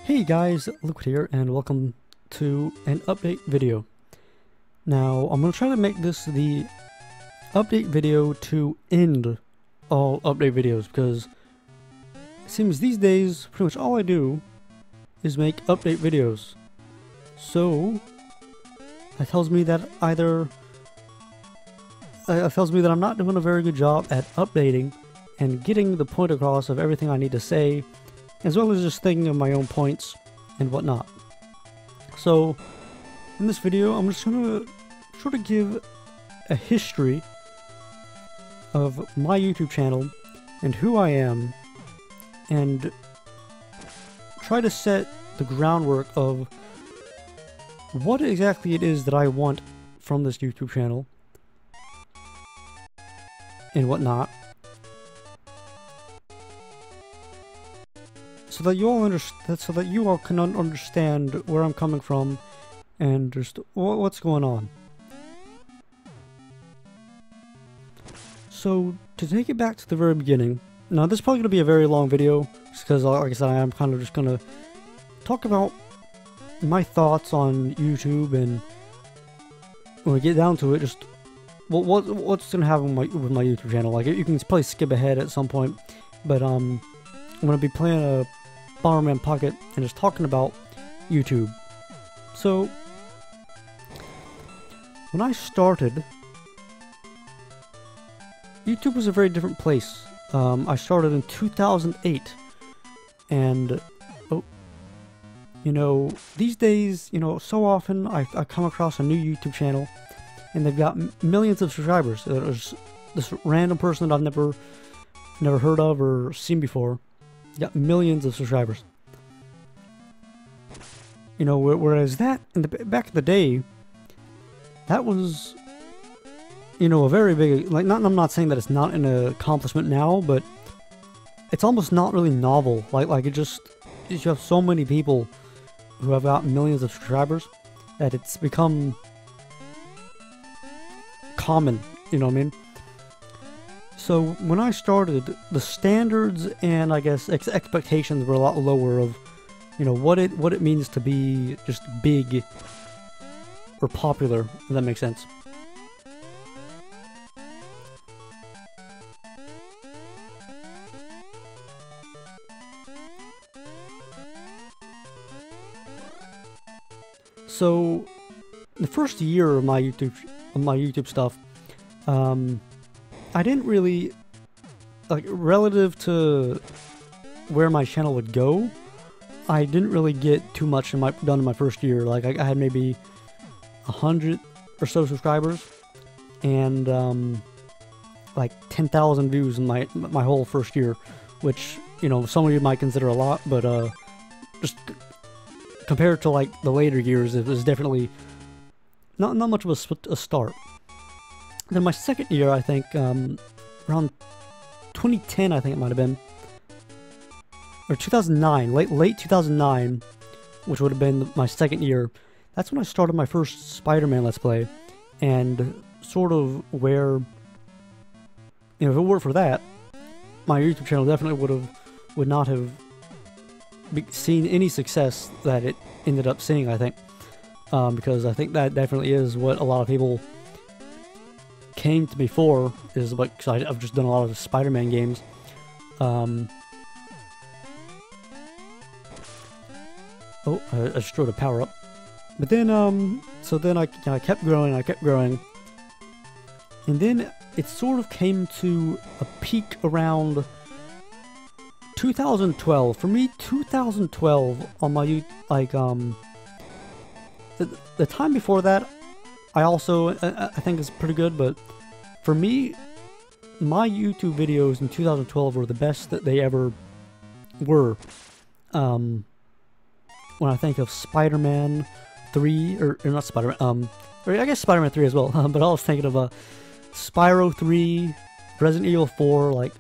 Hey guys, Liquid here, and welcome to an update video. Now, I'm going to try to make this the update video to end all update videos, because it seems these days, pretty much all I do is make update videos. So, that tells me that I'm not doing a very good job at updating and getting the point across of everything I need to say, as well as just thinking of my own points and whatnot. So, in this video, I'm just going to sort of give a history of my YouTube channel and who I am, and try to set the groundwork of what exactly it is that I want from this YouTube channel and whatnot, so that you all can understand where I'm coming from and just what's going on. So, to take it back to the very beginning, now this is probably going to be a very long video, just because, like I said, I am kind of just going to talk about my thoughts on YouTube, and when we get down to it, just what's going to happen with my YouTube channel. Like, you can probably skip ahead at some point, but I'm going to be playing a Bomberman Pocket and just talking about YouTube. So, when I started, YouTube was a very different place. I started in 2008, and these days, so often I come across a new YouTube channel, and they've got millions of subscribers. There's this random person that I've never heard of or seen before. Got millions of subscribers. Whereas that back in the day, that was, a very big, like, I'm not saying that it's not an accomplishment now, but it's almost not really novel. Like you have so many people who have got millions of subscribers that it's become common, you know what I mean? So when I started, the standards and I guess expectations were a lot lower of, what it means to be just big or popular, if that makes sense. So the first year of my YouTube stuff, I didn't really, like, relative to where my channel would go, I didn't really get too much done in my first year. Like, I had maybe 100 or so subscribers, and like 10,000 views in my whole first year, which, some of you might consider a lot, but just compared to, like, the later years, it was definitely not much of a start. Then my second year, I think, around 2010, I think it might have been, or 2009, late 2009, which would have been my second year. That's when I started my first Spider-Man Let's Play, and sort of where, if it weren't for that, my YouTube channel definitely would not have seen any success that it ended up seeing, I think, because I think that definitely is what a lot of people came to me for, is like, cause I've just done a lot of Spider-Man games. I just threw the power up. But then, so then I kept growing, and then it sort of came to a peak around 2012. For me, 2012 on my YouTube, like, the time before that, I also, I think it's pretty good, but for me, my YouTube videos in 2012 were the best that they ever were. When I think of Spider-Man 3, or not Spider-Man, or I guess Spider-Man 3 as well, but I was thinking of Spyro 3, Resident Evil 4, like,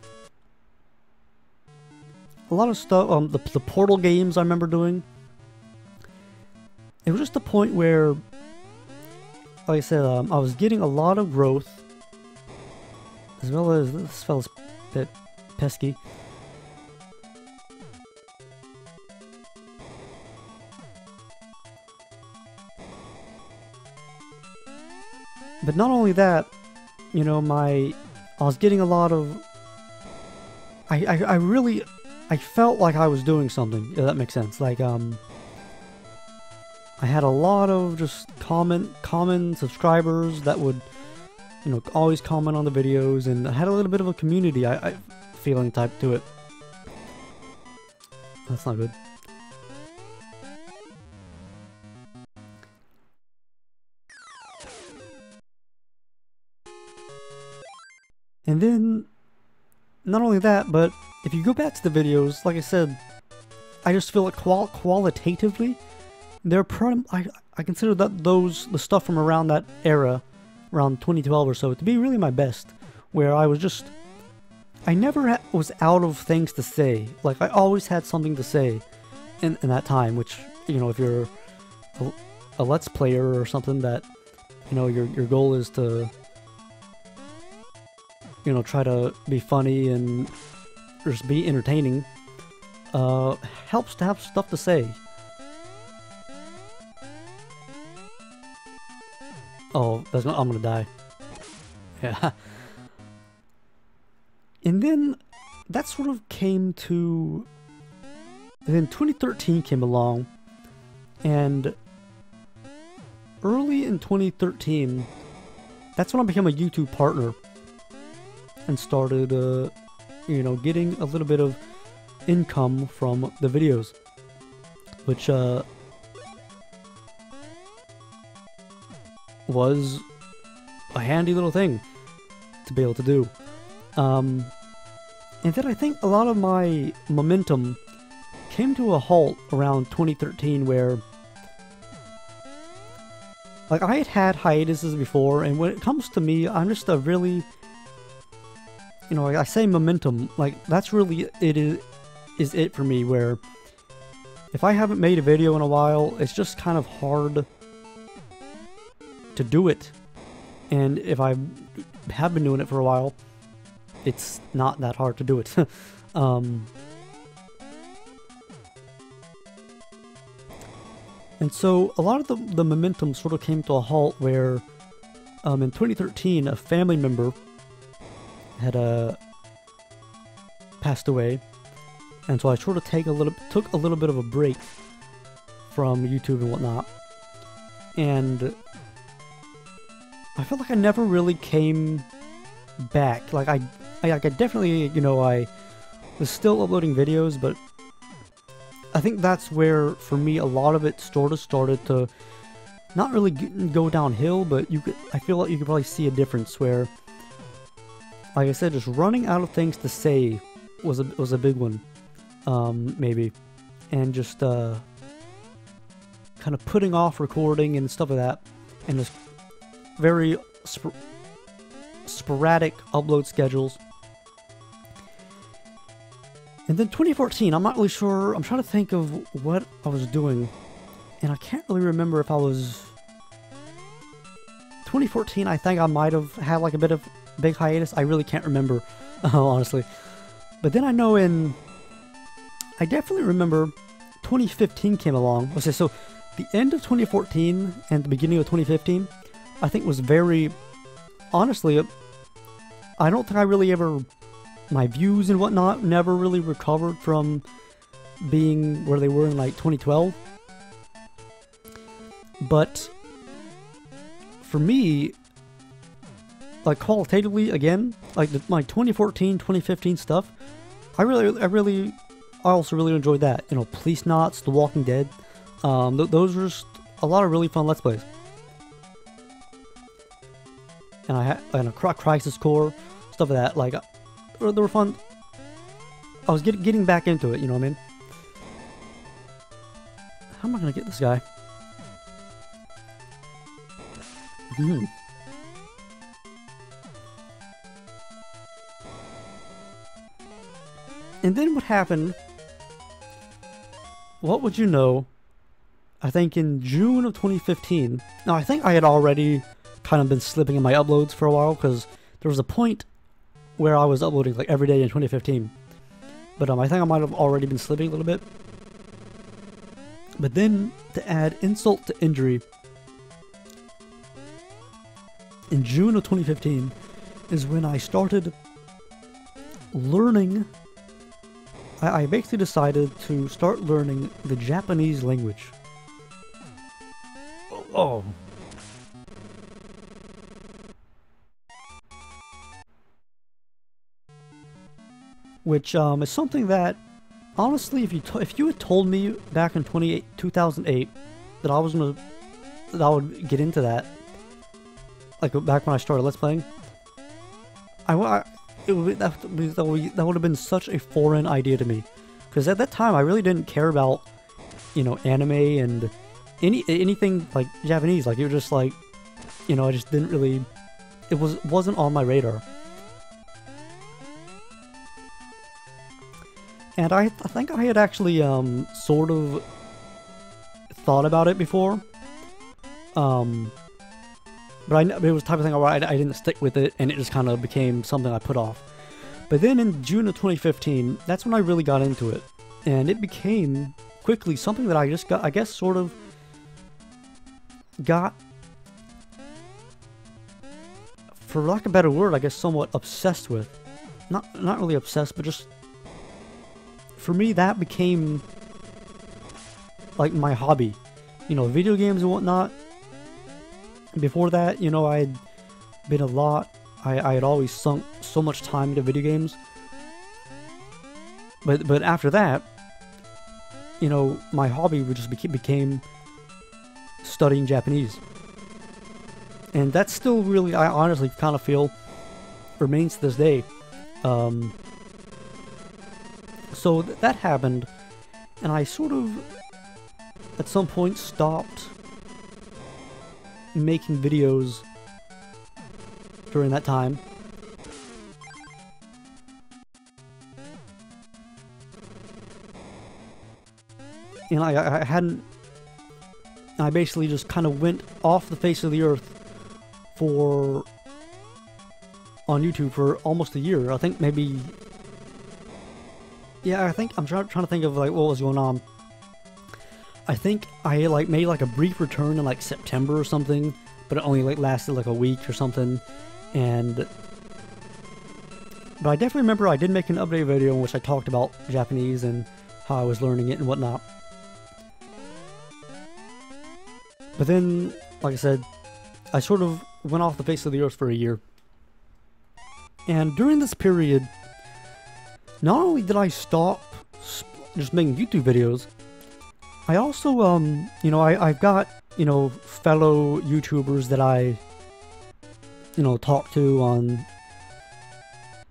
a lot of stuff, the Portal games I remember doing. It was just a point where, like I said, I was getting a lot of growth, as well as this fella's a bit pesky. But not only that, you know, I was getting a lot of... I felt like I was doing something, if that makes sense. Like, I had a lot of just common subscribers that would, you know, always comment on the videos, and I had a little bit of a community I feeling type to it. That's not good. And then, not only that, but if you go back to the videos, like I said, I just feel like qualitatively, they're I consider that the stuff from around that era, around 2012 or so, to be really my best. Where I never was out of things to say. Like, I always had something to say in that time, which, you know, if you're a Let's Player or something that, you know, your goal is to, you know, try to be funny and just be entertaining, helps to have stuff to say. Oh, I'm gonna die. Yeah. And then that sort of came to... And then 2013 came along, and early in 2013, that's when I became a YouTube partner and started, you know, getting a little bit of income from the videos, which was a handy little thing to be able to do. And then I think a lot of my momentum came to a halt around 2013, where, like, I had hiatuses before, and when it comes to me, I'm just a really, you know, I say momentum, like, that's really is it for me, where if I haven't made a video in a while, it's just kind of hard to do it. And if I have been doing it for a while, it's not that hard to do it. And so a lot of the momentum sort of came to a halt where in 2013 a family member had passed away, and so I sort of took a little bit of a break from YouTube and whatnot, and I felt like I never really came back. Like I definitely, you know, I was still uploading videos, but I think that's where, for me, a lot of it sort of started to not really go downhill, but I feel like you could probably see a difference where, like I said, just running out of things to say was a big one, maybe, and just kind of putting off recording and stuff like that, and just very sporadic upload schedules. And then 2014, I'm not really sure, I'm trying to think of what I was doing, and I can't really remember if I was... 2014, I think I might have had like a bit of big hiatus. I really can't remember, honestly. But then I know I definitely remember 2015 came along. Let's say, so the end of 2014 and the beginning of 2015, I think was very... Honestly, I don't think I really ever... My views and whatnot never really recovered from being where they were in like 2012. But for me, like qualitatively, again, like my 2014, 2015 stuff, I also really enjoyed that. You know, Police Knots, The Walking Dead, those were just a lot of really fun Let's Plays. And I had a Crisis Core, stuff like that. Like, they were fun. I was getting back into it, you know what I mean? How am I gonna get this guy? And then what happened? What would you know? I think in June of 2015. Now, I think I had already kind of been slipping in my uploads for a while, because there was a point where I was uploading like every day in 2015. But I think I might have already been slipping a little bit. But then, to add insult to injury, in June of 2015 is when I started learning. I basically decided to start learning the Japanese language. Oh. Which is something that, honestly, if you had told me back in 2008 that I would get into that, like back when I started Let's Playing, that would have been such a foreign idea to me, because at that time I really didn't care about, you know, anime and anything like Japanese. Like, it was just like, you know, I just didn't really, wasn't on my radar. And I think I had actually sort of thought about it before, but it was the type of thing where I didn't stick with it, and it just kind of became something I put off. But then in June of 2015, that's when I really got into it, and it became quickly something that I just got, I guess, sort of got, for lack of a better word, I guess, somewhat obsessed with. Not really obsessed, but just, for me, that became like my hobby. You know, video games and whatnot. Before that, you know, I had been I had always sunk so much time into video games. But after that, you know, my hobby would just became studying Japanese. And that's still really, I honestly kind of feel, remains to this day. So that happened, and I sort of, at some point, stopped making videos during that time. And I basically just kind of went off the face of the earth on YouTube for almost a year. I think maybe, yeah, I'm trying to think of like what was going on. I think I like made like a brief return in like September or something, but it only like lasted like a week or something. But I definitely remember I did make an update video in which I talked about Japanese and how I was learning it and whatnot. But then, like I said, I sort of went off the face of the earth for a year. And during this period, not only did I stop just making YouTube videos, I also, you know, I've got, you know, fellow YouTubers that I, you know, talk to on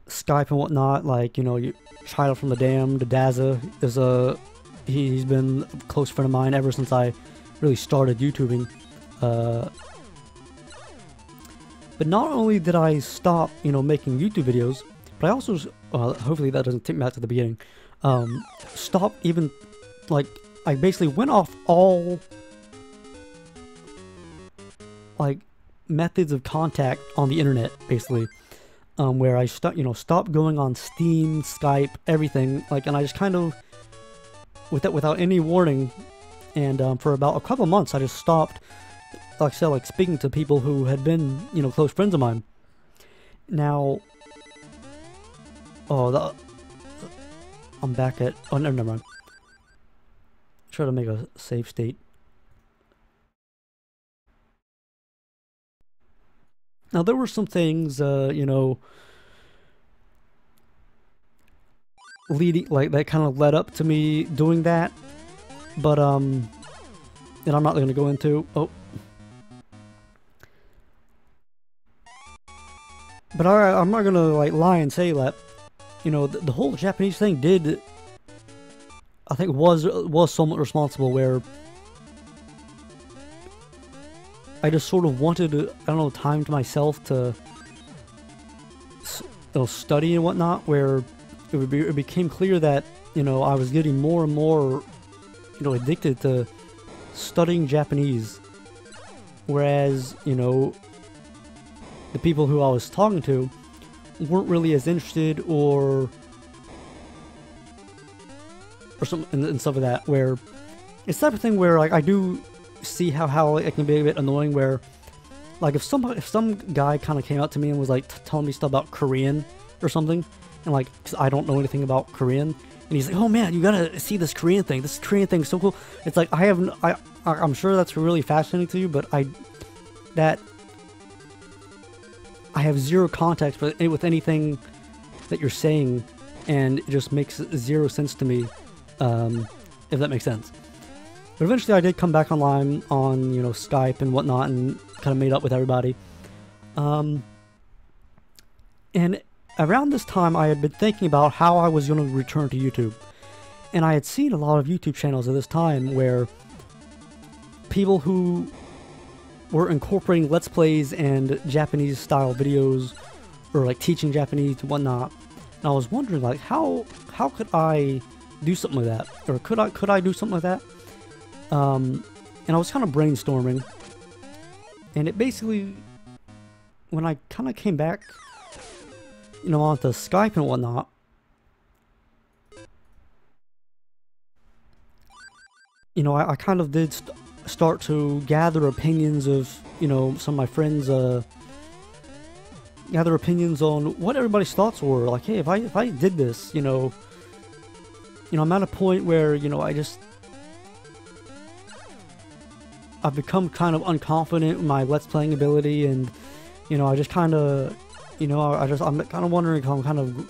Skype and whatnot, like, you know, Child from the Damned, Daza is he's been a close friend of mine ever since I really started YouTubing. But not only did I stop, you know, making YouTube videos, but I also, hopefully that doesn't take me back to the beginning, stopped even, like, I basically went off all, like, methods of contact on the internet, basically, where I stopped going on Steam, Skype, everything, like, and I just kind of, without any warning, and for about a couple months, I just stopped, like I said, like, speaking to people who had been, you know, close friends of mine. Now, I'm back at, oh, never mind. Try to make a save state. Now, there were some things, you know, that kind of led up to me doing that, but, that I'm not going to go into. Oh. But I'm not going to, like, lie and say that, you know, the whole Japanese thing did, I think, was somewhat responsible, where I just sort of wanted, I don't know, time to myself to, you know, study and whatnot, where it became clear that, you know, I was getting more and more, you know, addicted to studying Japanese, whereas, you know, the people who I was talking to weren't really as interested or some and stuff like that, where it's the type of thing where, like, I do see how it can be a bit annoying, where like if some guy kind of came up to me and was like telling me stuff about Korean or something, and like, 'cause I don't know anything about Korean, and he's like, oh man, you gotta see this Korean thing. This Korean thing's so cool. It's like I'm sure that's really fascinating to you, but I have zero context with anything that you're saying, and it just makes zero sense to me, if that makes sense. But eventually I did come back online on, you know, Skype and whatnot, and kind of made up with everybody. And around this time I had been thinking about how I was going to return to YouTube. And I had seen a lot of YouTube channels at this time where people who were incorporating Let's Plays and Japanese style videos, or like teaching Japanese and whatnot. And I was wondering, like, how could I do something like that? Or could I do something like that? And I was kind of brainstorming, and it basically, when I kind of came back, you know, onto Skype and whatnot, you know, I kind of did start to gather opinions of, you know, some of my friends, gather opinions on what everybody's thoughts were. Like, hey, if I did this, you know, I'm at a point where, you know, I've become kind of unconfident in my Let's Playing ability, and, you know, I just kind of, you know, I'm kind of wondering if I'm kind of,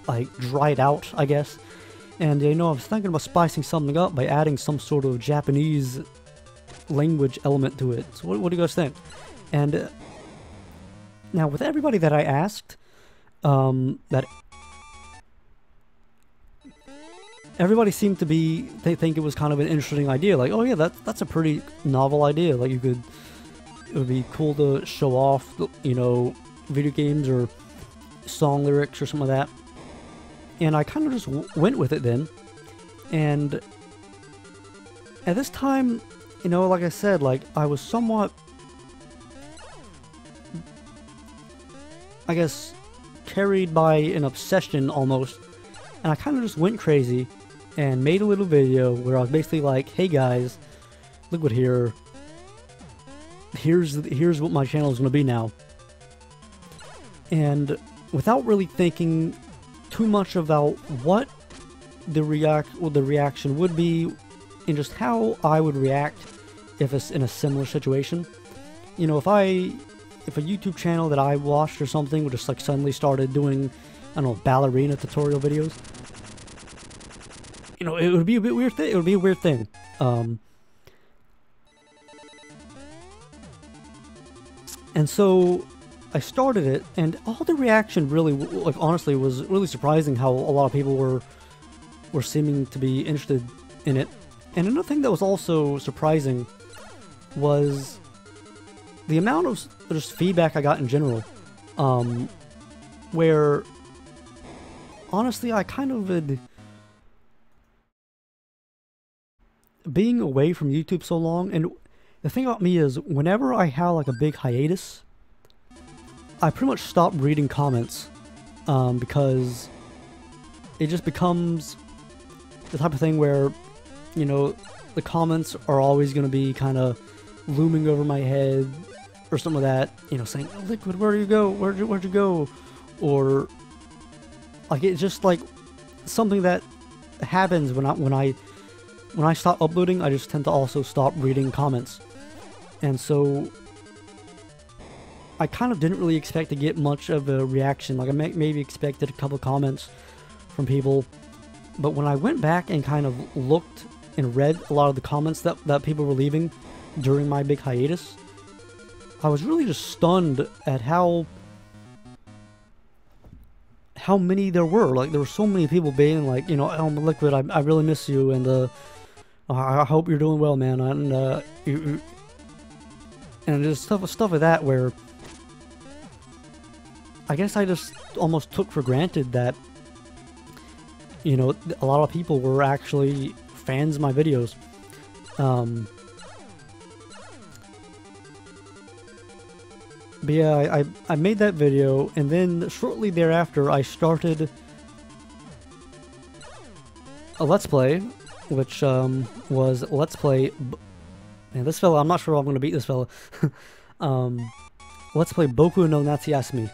like, dried out, I guess. And, you know, I was thinking about spicing something up by adding some sort of Japanese language element to it. So what do you guys think? And now, with everybody that I asked, that everybody seemed to be, they think it was kind of an interesting idea. Like, oh yeah, that's a pretty novel idea. Like, it would be cool to show off, you know, video games or song lyrics or something like that. And I kind of just went with it then. And at this time, you know, like I said, like, I was somewhat, I guess, carried by an obsession almost. And I kind of just went crazy and made a little video where I was basically like, hey guys, look what here's what my channel is going to be now. And without really thinking too much about what the reaction would be, and just how I would react if it's in a similar situation. You know, if a YouTube channel that I watched or something would just like suddenly started doing, I don't know, ballerina tutorial videos, you know, it would be a bit weird. It would be a weird thing. And so I started it, and all the reaction really, like, honestly, was really surprising how a lot of people were seeming to be interested in it. And another thing that was also surprising was the amount of just feedback I got in general, where honestly I kind of had, being away from YouTube so long, and the thing about me is whenever I have like a big hiatus, I pretty much stop reading comments, because it just becomes the type of thing where, you know, the comments are always going to be kind of looming over my head or something like that, you know, saying, oh, Liquid, where do you go? Where'd you go? Or like, it's just like something that happens when I stop uploading. I just tend to also stop reading comments. And so I kind of didn't really expect to get much of a reaction. Like, I maybe expected a couple comments from people, but when I went back and kind of looked and read a lot of the comments that people were leaving during my big hiatus, I was really just stunned at how many there were. Like, there were so many people being like, you know, oh, Liquid, I really miss you, and I hope you're doing well, man, and and just stuff like that, where I guess I just almost took for granted that, you know, a lot of people were actually fans of my videos. But yeah, I made that video, and then shortly thereafter I started a Let's Play, which was Let's Play Man, this fella, I'm not sure I'm going to beat this fella. Let's play Boku no Natsuyasumi,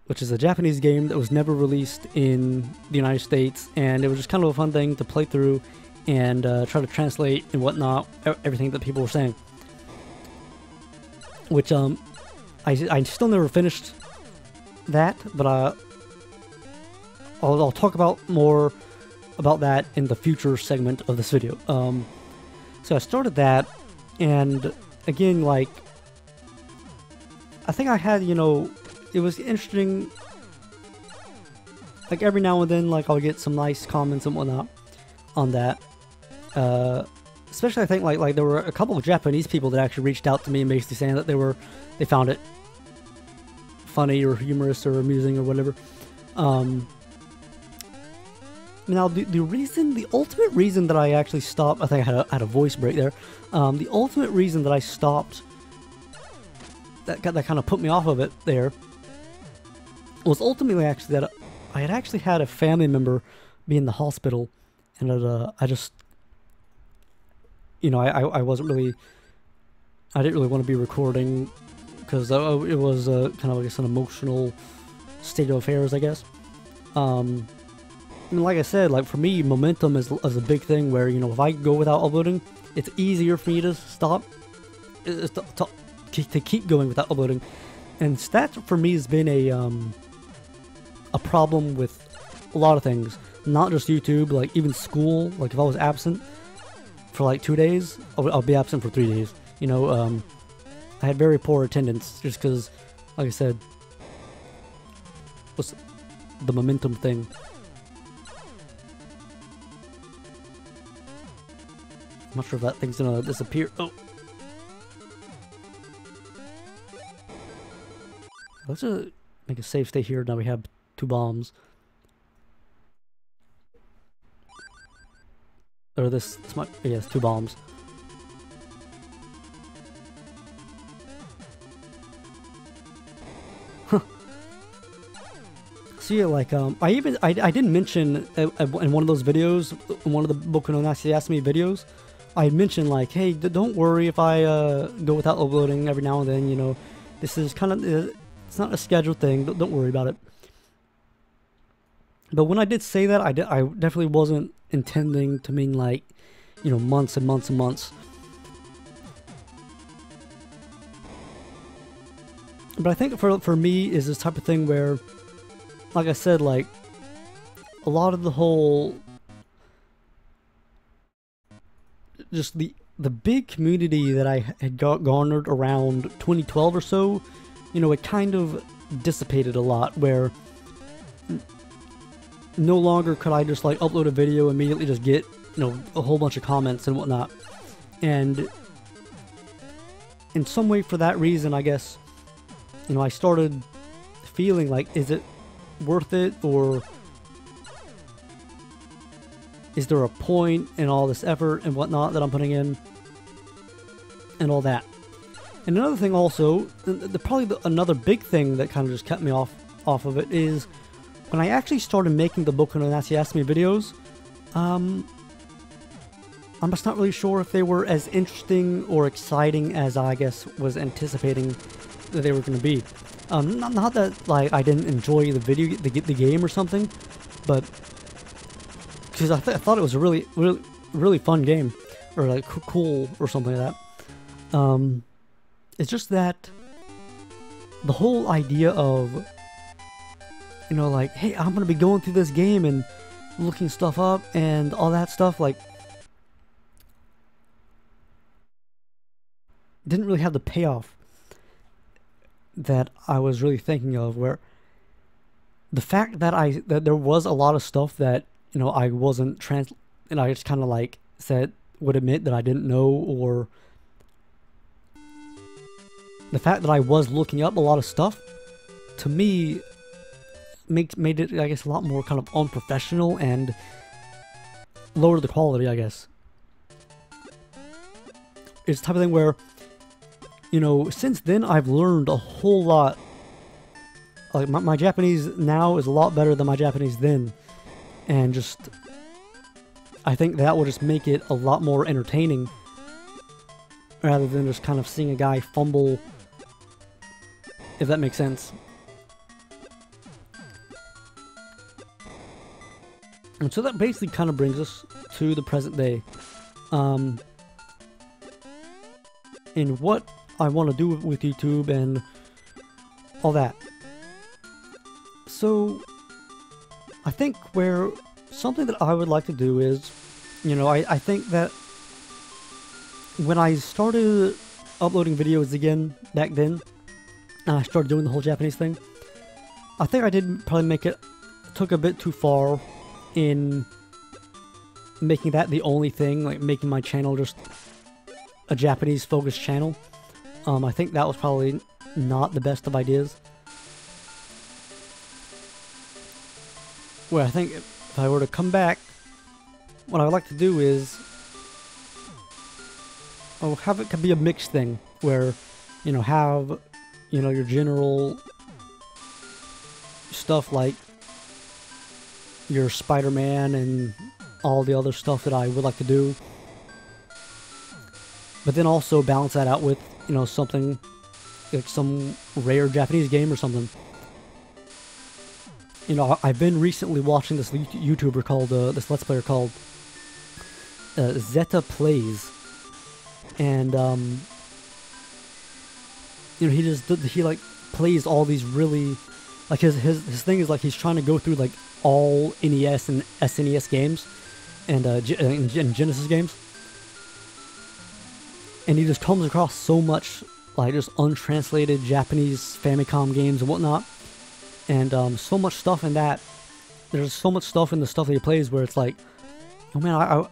which is a Japanese game that was never released in the United States, and it was just kind of a fun thing to play through and try to translate and whatnot, everything that people were saying. Which, I still never finished that, but I'll talk about more about that in the future segment of this video. So I started that, and again, like, I think I had, you know, it was interesting, like, every now and then, like, I'll get some nice comments and whatnot on that. Especially, I think, like there were a couple of Japanese people that actually reached out to me and basically saying that they found it funny or humorous or amusing or whatever. Now, the ultimate reason that I actually stopped, I think I had a voice break there. The ultimate reason that I stopped, that kind of put me off of it there, was ultimately actually that I had actually had a family member be in the hospital, and I just, you know, I wasn't really, I didn't really want to be recording, because it was kind of, I guess, an emotional state of affairs, I guess. I mean, like I said, like, for me, momentum is a big thing where, you know, if I go without uploading, it's easier for me to stop, to keep going without uploading. And that, for me, has been a problem with a lot of things. Not just YouTube, like, even school. Like, if I was absent for, like, 2 days, I'll be absent for 3 days. You know, I had very poor attendance just because, like I said, was the momentum thing. I'm not sure if that thing's gonna disappear. Oh! Let's just make a safe stay here. Now we have 2 bombs. Or this might, yes, 2 bombs. Huh. So yeah, like, I didn't mention in one of those videos, in one of the Boku no Natsuyasumi videos, I had mentioned, like, hey, don't worry if I go without uploading every now and then, you know, this is kind of, it's not a scheduled thing, don't worry about it. But when I did say that, I definitely wasn't intending to mean, like, you know, months and months and months. But I think for me is this type of thing where, like I said, like, a lot of the whole, just the big community that I had garnered around 2012 or so, you know, it kind of dissipated a lot, where no longer could I just, like, upload a video, immediately just get, you know, a whole bunch of comments and whatnot. And in some way, for that reason, I guess, you know, I started feeling like, is it worth it, or is there a point in all this effort and whatnot that I'm putting in, and all that. And another thing also, another big thing that kind of just kept me off of it is when I actually started making the Boku no Natsuyasumi videos. I'm just not really sure if they were as interesting or exciting as I guess was anticipating that they were going to be. Not that, like, I didn't enjoy the game or something, but because I thought it was a really fun game, or like cool or something like that. It's just that the whole idea of, you know, like, hey, I'm gonna be going through this game and looking stuff up and all that stuff, like, didn't really have the payoff that I was really thinking of, where the fact that there was a lot of stuff that, you know, I wasn't and I just kind of, like, would admit that I didn't know, or the fact that I was looking up a lot of stuff, to me, made it, I guess, a lot more kind of unprofessional and lowered the quality, I guess. It's the type of thing where, you know, since then I've learned a whole lot. Like, my Japanese now is a lot better than my Japanese then, and just, I think that will just make it a lot more entertaining rather than just kind of seeing a guy fumble, if that makes sense. And so that basically kind of brings us to the present day. In what I want to do with YouTube and all that. So, I think something that I would like to do is, you know, I think that when I started uploading videos again back then, and I started doing the whole Japanese thing, I think I did probably took a bit too far in making that the only thing, like making my channel just a Japanese focused channel. I think that was probably not the best of ideas. Well, I think if I were to come back, what I would like to do is have it be a mixed thing where, you know, have, you know, your general stuff like your Spider-Man and all the other stuff that I would like to do, but then also balance that out with, you know, something like some rare Japanese game or something. You know, I've been recently watching this YouTuber called, this Let's Player called Zeta Plays, and you know, he like plays all these really, like his thing is like he's trying to go through like all NES and SNES games and Genesis games, and he just comes across so much like just untranslated Japanese Famicom games and whatnot, and so much stuff in that. There's so much stuff in the stuff that he plays where it's like, oh man,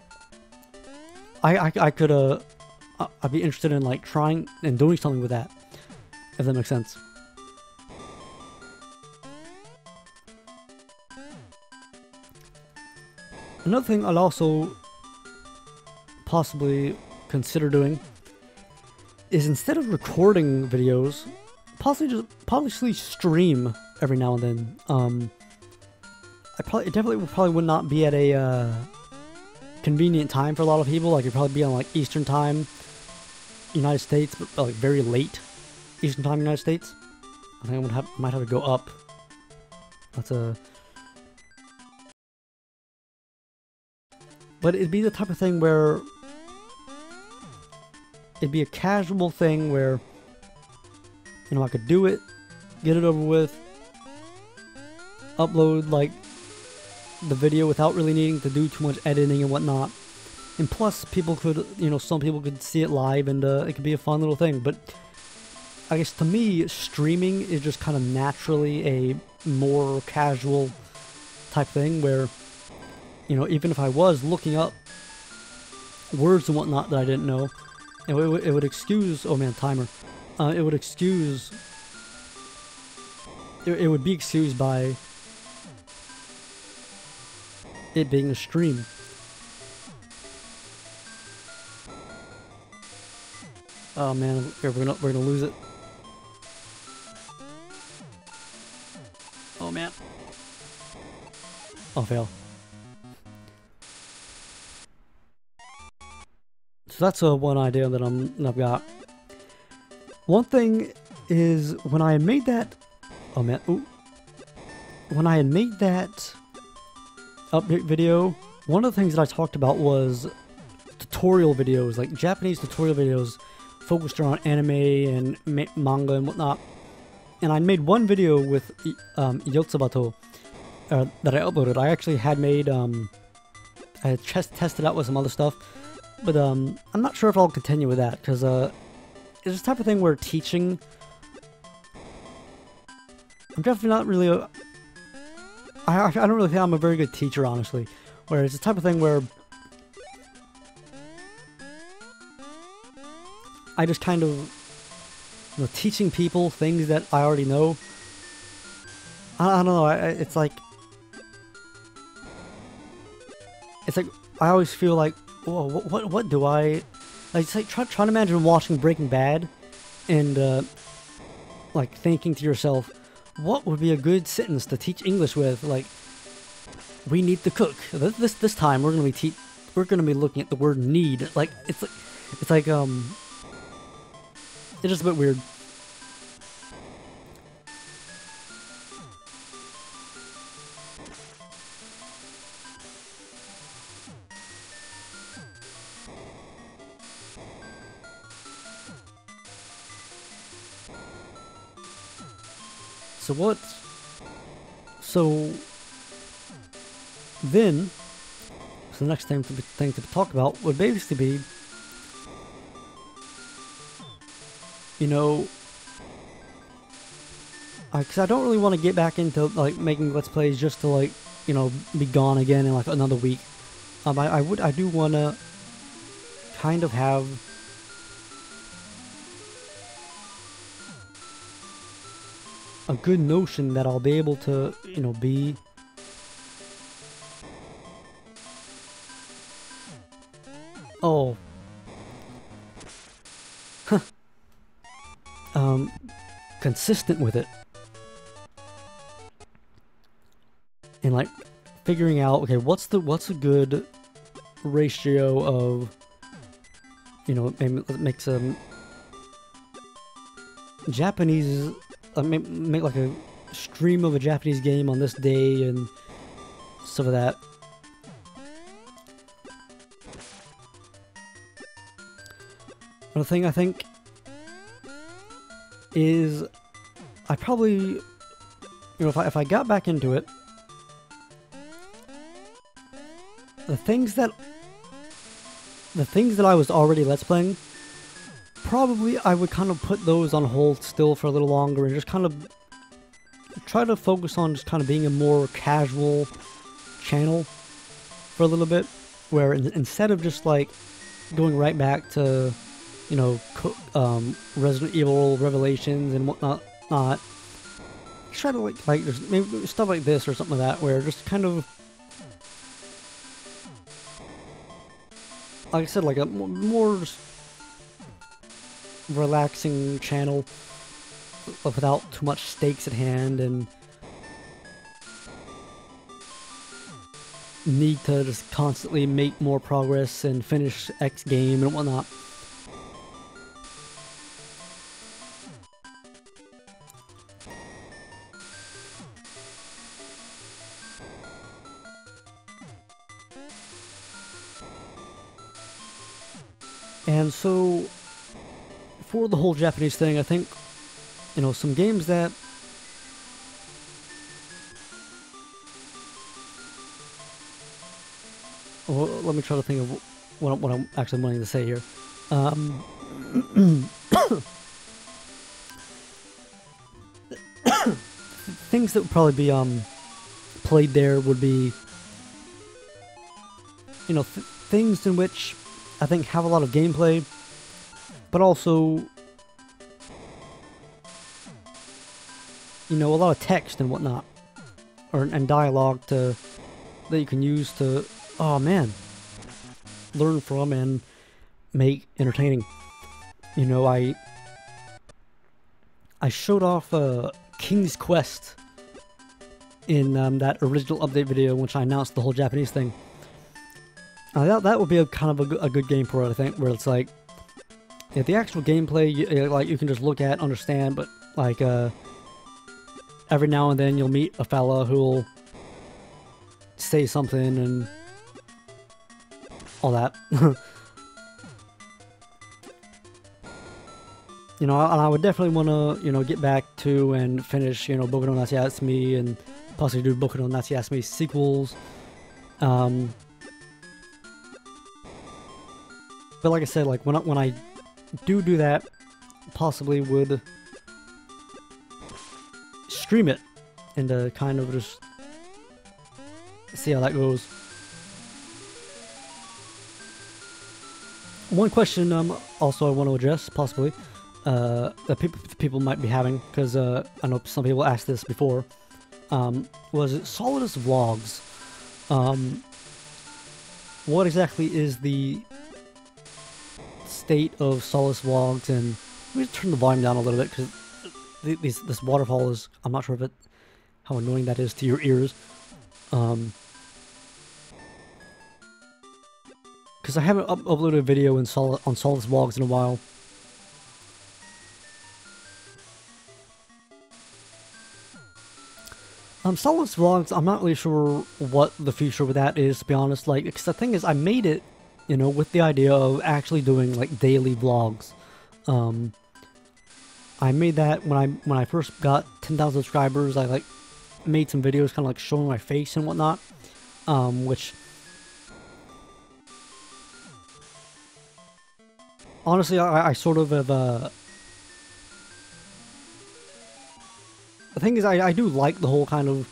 I could I'd be interested in like trying and doing something with that, if that makes sense. Another thing I'd also possibly consider doing is, instead of recording videos, possibly stream every now and then. It definitely would not be at a convenient time for a lot of people. Like, it'd probably be on like Eastern time, United States, but like very late Eastern time, United States. I think I might have to go up. That's but it'd be the type of thing where it'd be a casual thing where, you know, I could do it, get it over with, upload like the video without really needing to do too much editing and whatnot. And plus, people could, you know, some people could see it live, and it could be a fun little thing. But I guess to me, streaming is just kind of naturally a more casual type thing where, you know, even if I was looking up words and whatnot that I didn't know, it would excuse, oh man, timer. It would excuse, it would be excused by it being a stream. Oh man, we're gonna lose it. Oh man. Oh, fail. So that's one idea that I've got. One thing is, when I had made that, oh man, ooh, when I had made that update video, one of the things that I talked about was tutorial videos, like Japanese tutorial videos focused around anime and manga and whatnot. And I made one video with Yotsubato that I uploaded. I actually had made, I had tested out with some other stuff, but I'm not sure if I'll continue with that, because it's this type of thing where teaching, I'm definitely not really I don't really think I'm a very good teacher, honestly. Whereas it's the type of thing where I just kind of, you know, teaching people things that I already know. I don't know. It's like I always feel like, whoa, what do I? Like, it's like trying to imagine watching Breaking Bad, and like thinking to yourself, what would be a good sentence to teach English with? Like, we need to cook. This time we're gonna be looking at the word need. Like it's like It's just a bit weird. So what? So then, so the next thing to talk about would basically be, you know, because I don't really want to get back into like making Let's Plays just to like, you know, be gone again in like another week. I do want to kind of have a good notion that I'll be able to, you know, be consistent with it. And like figuring out, okay, what's a good ratio of, you know, maybe make some Japanese, make like a stream of a Japanese game on this day and stuff of that. Another thing I think is I probably, you know, if I got back into it, the things that I was already Let's Playing, probably I would kind of put those on hold still for a little longer and just kind of try to focus on just kind of being a more casual channel for a little bit, where instead of just like going right back to, you know, Resident Evil Revelations and whatnot, try to like there's maybe stuff like this or something like that, where just kind of, like I said, like a more relaxing channel without too much stakes at hand and need to just constantly make more progress and finish X game and whatnot. And so, for the whole Japanese thing, I think, you know, some games that well, let me try to think of what I'm actually wanting to say here. Things that would probably be played there would be, you know, things in which I think have a lot of gameplay, but also, you know, a lot of text and whatnot, and dialogue that you can use to, oh man, learn from and make entertaining. You know, I showed off King's Quest in that original update video, in which I announced the whole Japanese thing. That would be a kind of a good game for it, I think, where it's like, yeah, the actual gameplay, you can just look at, understand, but like every now and then you'll meet a fella who'll say something and all that. You know, and I would definitely want to, you know, get back to and finish, you know, Boku no Natsume and possibly do Boku no Natsume sequels. But like I said, like when I do that, possibly would stream it and kind of just see how that goes. One question also I want to address, possibly, that people might be having, because I know some people asked this before, was it Solidus Vlogs? What exactly is the state of Solidus Vlogs? And let me turn the volume down a little bit, because this waterfall is, I'm not sure how annoying that is to your ears. Because I haven't uploaded a video on Solidus Vlogs in a while. Solid's vlogs, I'm not really sure what the future with that is, to be honest. Like, because the thing is, I made it, you know, with the idea of actually doing like daily vlogs. I made that when I first got 10,000 subscribers. I like made some videos, kind of like showing my face and whatnot, which honestly, I sort of have. The thing is, I do like the whole kind of,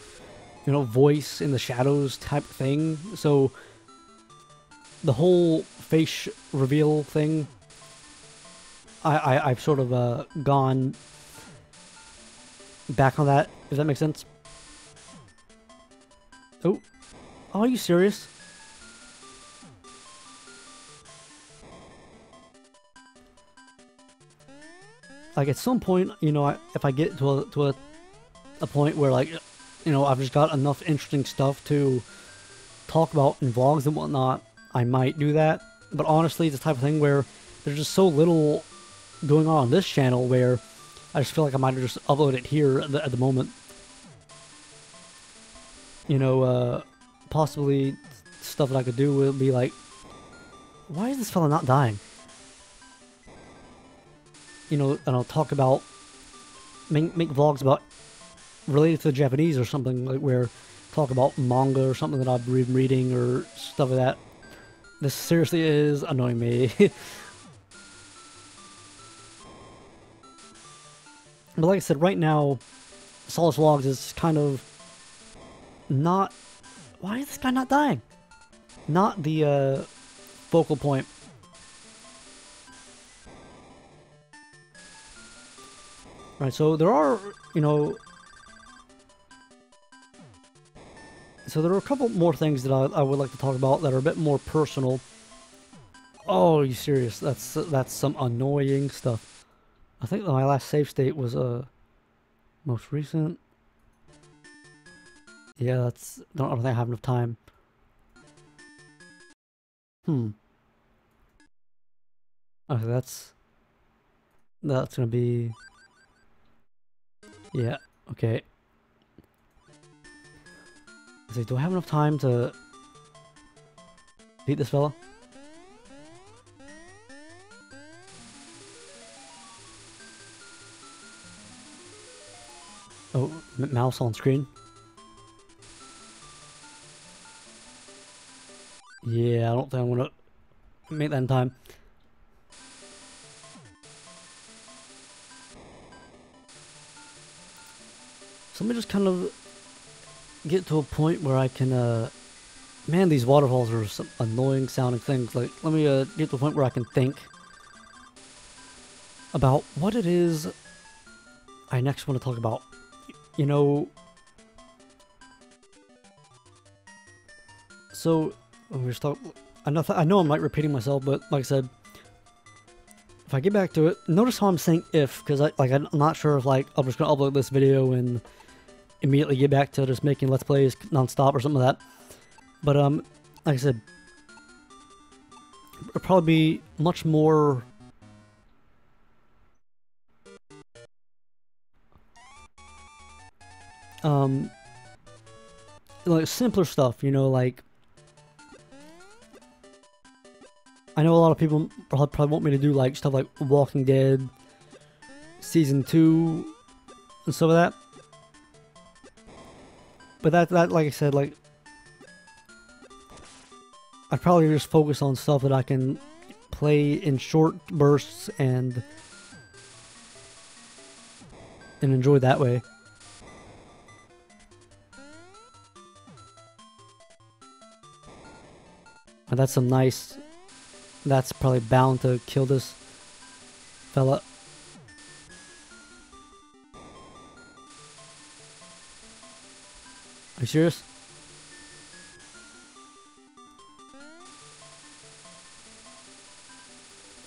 you know, voice in the shadows type thing. So the whole face reveal thing, I've sort of gone back on that. Does that make sense? Oh, are you serious? Like at some point, you know, if I get to a point where, like, you know, I've just got enough interesting stuff to talk about in vlogs and whatnot, I might do that. But honestly, it's the type of thing where there's just so little going on this channel where I just feel like I might have just upload it here at the moment. You know, possibly stuff that I could do will be like, why is this fella not dying? You know, and I'll talk about, make vlogs about related to the Japanese or something, like where talk about manga or something that I've been reading or stuff like that. This seriously is annoying me. But like I said, right now, Solid Vlogs is kind of not... Why is this guy not dying? Not the focal point. Right, so there are, you know... So there are a couple more things that I would like to talk about that are a bit more personal. Oh, are you serious? That's some annoying stuff. I think my last save state was most recent. Yeah, that's don't think I have enough time. Okay, that's gonna be, yeah, okay. Like, do I have enough time to beat this fella? Oh, mouse on screen. Yeah, I don't think I'm gonna make that in time. So let me just kind of get to a point where I can, man, these waterfalls are some annoying sounding things. Like, let me get to a point where I can think about what it is I next want to talk about. You know, so we're stuck. I know I'm like repeating myself, but like I said, if I get back to it, notice how I'm saying if, because I'm not sure if like I'm just gonna upload this video and immediately get back to just making Let's Plays non-stop or something like that. But like I said, it'll probably be much more like simpler stuff, you know, like I know a lot of people probably want me to do like stuff like Walking Dead Season 2 and stuff like that. But that like I said, like I'd probably just focus on stuff that I can play in short bursts and enjoy that way. And that's some nice... That's probably bound to kill this fella. Are you serious?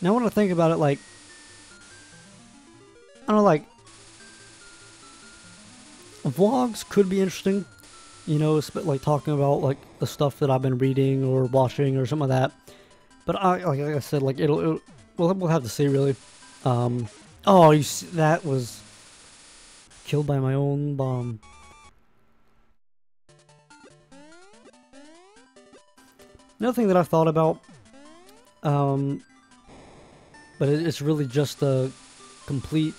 Now when I think about it, like... I don't know, like... Vlogs could be interesting. You know, like talking about like the stuff that I've been reading or watching or something like that. But like I said, like we'll have to see really. Oh, that was killed by my own bomb. Another thing that I've thought about, but it's really just a complete,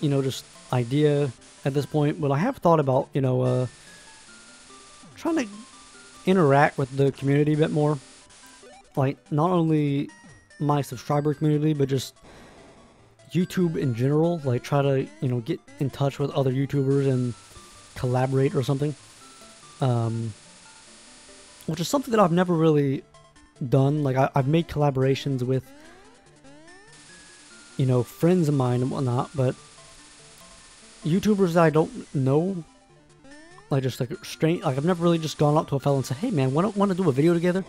just idea at this point. But I have thought about, trying to interact with the community a bit more. Like, not only my subscriber community, but just YouTube in general. Like, try to, get in touch with other YouTubers and collaborate or something. Which is something that I've never really done. Like, I've made collaborations with, friends of mine and whatnot, but YouTubers that I don't know, like, just like strange, like, I've never really just gone up to a fella and said, hey man, want to do a video together?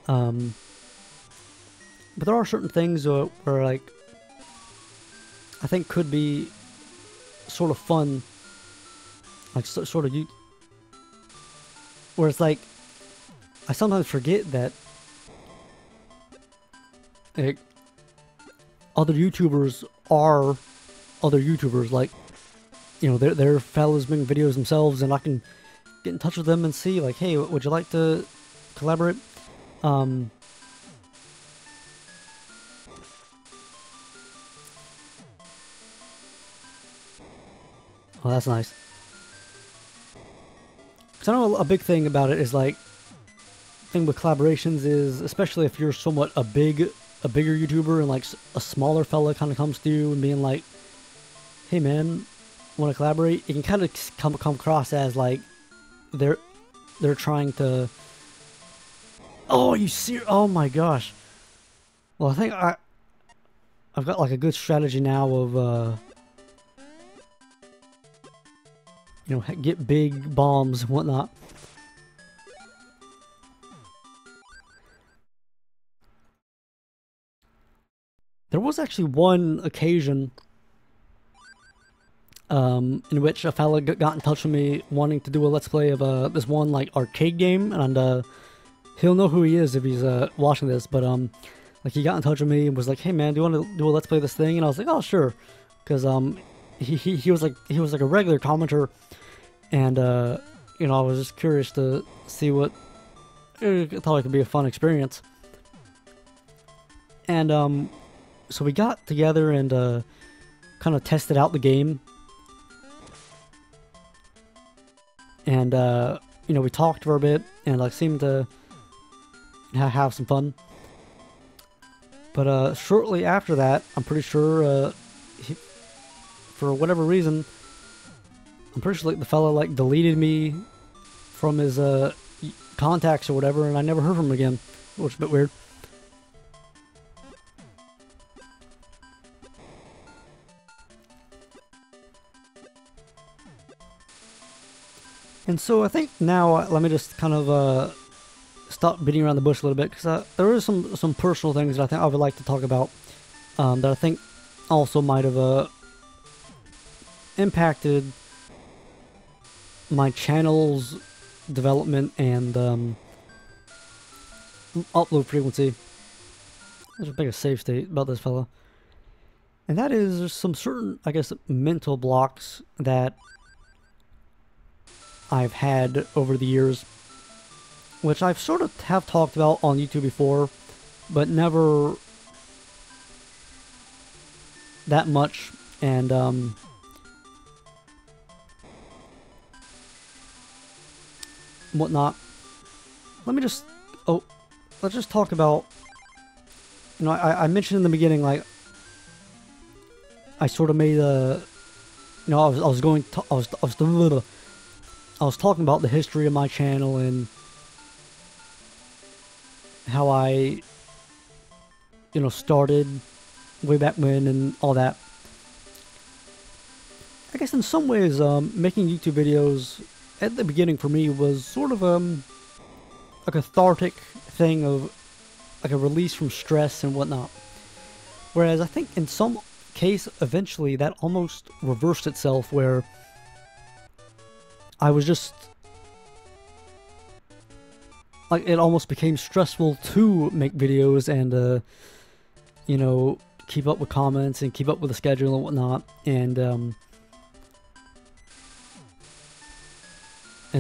But there are certain things where like, I think could be sort of fun, like sort of where it's like, I sometimes forget that like, other YouTubers are other YouTubers. Like, they're fellas making videos themselves, and I can get in touch with them and see, like, hey, would you like to collaborate? Oh, that's nice. Because I know a big thing about it is, like, thing with collaborations is, especially if you're somewhat a bigger YouTuber, and like a smaller fella kind of comes to you and being like, hey man, want to collaborate? It can kind of come across as like they're trying to, oh, you serious? Oh my gosh. Well, I think I've got like a good strategy now of get big bombs and whatnot. There was actually one occasion in which a fella got in touch with me wanting to do a let's play of this one like arcade game, and he'll know who he is if he's watching this, but like, he got in touch with me and was like, hey man, do you want to do a let's play of this thing? And I was like, oh sure, because he was like a regular commenter, and I was just curious to see what, I thought it could be a fun experience. And so we got together and kind of tested out the game. And, we talked for a bit and like seemed to have some fun. But shortly after that, I'm pretty sure, for whatever reason, I'm pretty sure like the fella like deleted me from his contacts or whatever, and I never heard from him again, which is a bit weird. And so I think now, let me just kind of stop beating around the bush a little bit, because there is some personal things that I think I would like to talk about, that I think also might have impacted my channel's development and upload frequency. Let's just make a save state about this fella. And that is, there's some certain, I guess, mental blocks that I've had over the years, which I've sort of have talked about on YouTube before, but never that much. And whatnot. Let's just talk about, I mentioned in the beginning, like, I sort of made a, I was talking about the history of my channel and how I, started way back when and all that. I guess in some ways, making YouTube videos at the beginning for me was sort of a cathartic thing of like a release from stress and whatnot. Whereas I think in some case, eventually that almost reversed itself, where I was just like, it almost became stressful to make videos and keep up with comments and keep up with the schedule and whatnot, and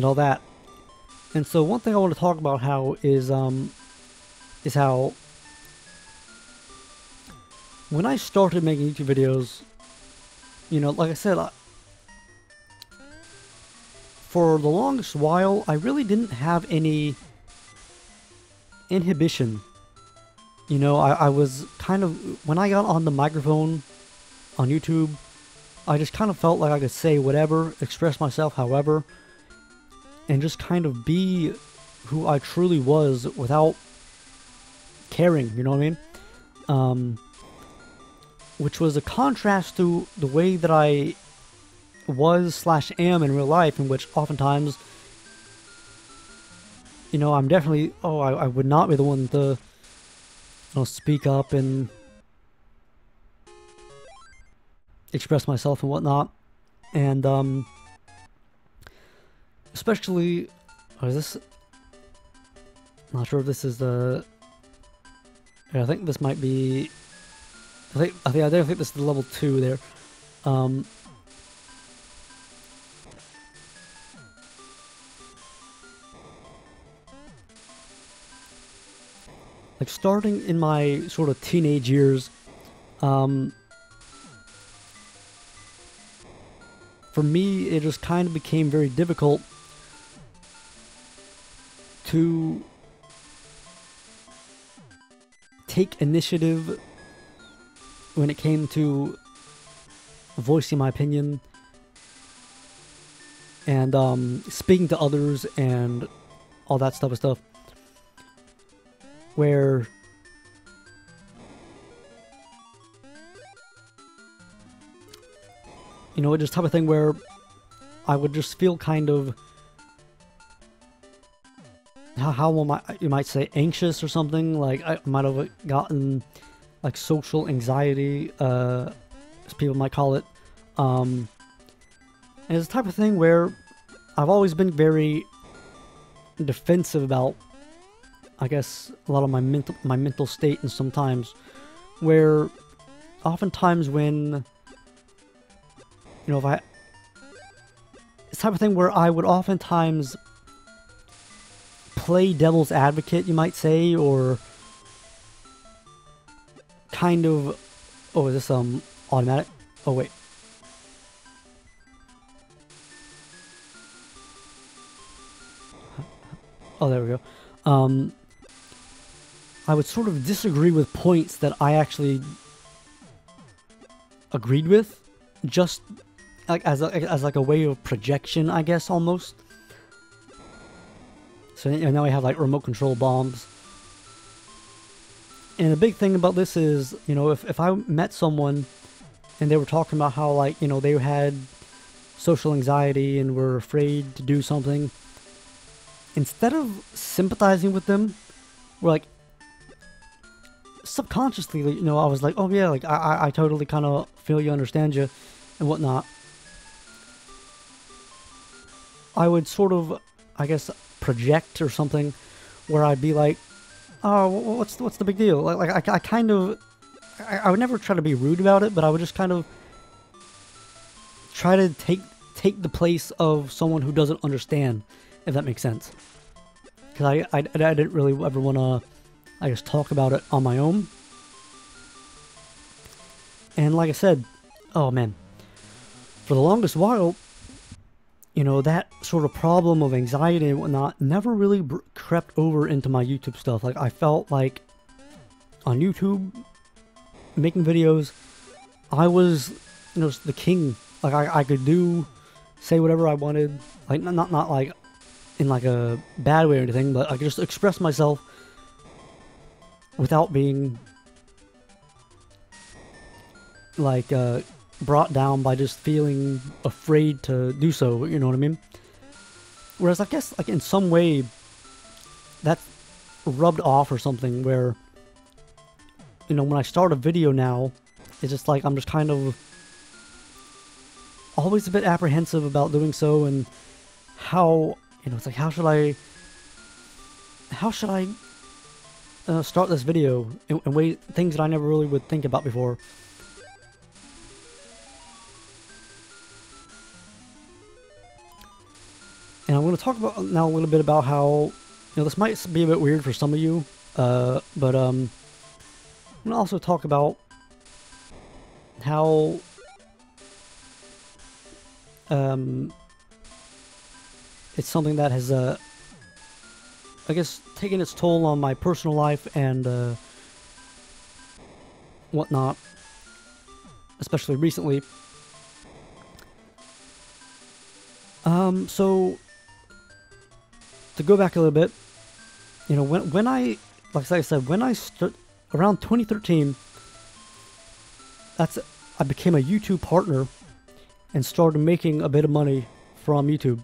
all that. And so one thing I want to talk about how is is how when I started making YouTube videos, you know, like I said, for the longest while, I really didn't have any inhibition. You know, I was kind of, when I got on the microphone on YouTube, I just kind of felt like I could say whatever, express myself however, and just kind of be who I truly was without caring, you know what I mean? Which was a contrast to the way that I was/am in real life, in which oftentimes, you know, I'm definitely, I would not be the one to, you know, speak up and express myself and whatnot. And, especially, is this, I'm not sure if this is the, yeah, I think this might be, I don't think this is the level 2 there. Like starting in my sort of teenage years, for me, it just kind of became very difficult to take initiative when it came to voicing my opinion and speaking to others and all that stuff. Where you know, just type of thing where I would just feel kind of you might say anxious or something. Like I might have gotten like social anxiety, as people might call it. And it's the type of thing where I've always been very defensive about, I guess, a lot of my mental state, and sometimes where oftentimes when, you know, it's the type of thing where I would oftentimes play devil's advocate, you might say, or kind of, is this automatic? Oh wait. Oh, there we go. I would sort of disagree with points that I actually agreed with, just like as like a way of projection, I guess, almost. So now I have like remote control bombs. And the big thing about this is, you know, if I met someone and they were talking about how, like, you know, they had social anxiety and were afraid to do something, instead of sympathizing with them, we're like, subconsciously, you know, I was like, oh yeah, like I totally kind of feel you, understand you, and whatnot. I would sort of, I guess, project or something, where I'd be like, oh, what's the big deal? Like I kind of, I would never try to be rude about it, but I would just kind of try to take the place of someone who doesn't understand, if that makes sense. Because I didn't really ever want to, I guess, talk about it on my own. And like I said, oh man, for the longest while, you know, that sort of problem of anxiety and whatnot never really crept over into my YouTube stuff. Like, I felt like on YouTube, making videos, I was, you know, the king. Like, I could say whatever I wanted. Like, not like in like a bad way or anything, but I could just express myself without being like brought down by just feeling afraid to do so, you know what I mean? Whereas I guess, like, in some way that rubbed off or something, where, you know, when I start a video now, it's just like I'm just kind of always a bit apprehensive about doing so, and how, you know, it's like, how should I start this video in ways, things that I never really would think about before. And I'm going to talk about now a little bit about how, you know, this might be a bit weird for some of you, But I'm gonna also talk about how it's something that has I guess taken its toll on my personal life and whatnot, especially recently. So to go back a little bit, you know, when I, like I said, when I around 2013, I became a YouTube partner and started making a bit of money from YouTube.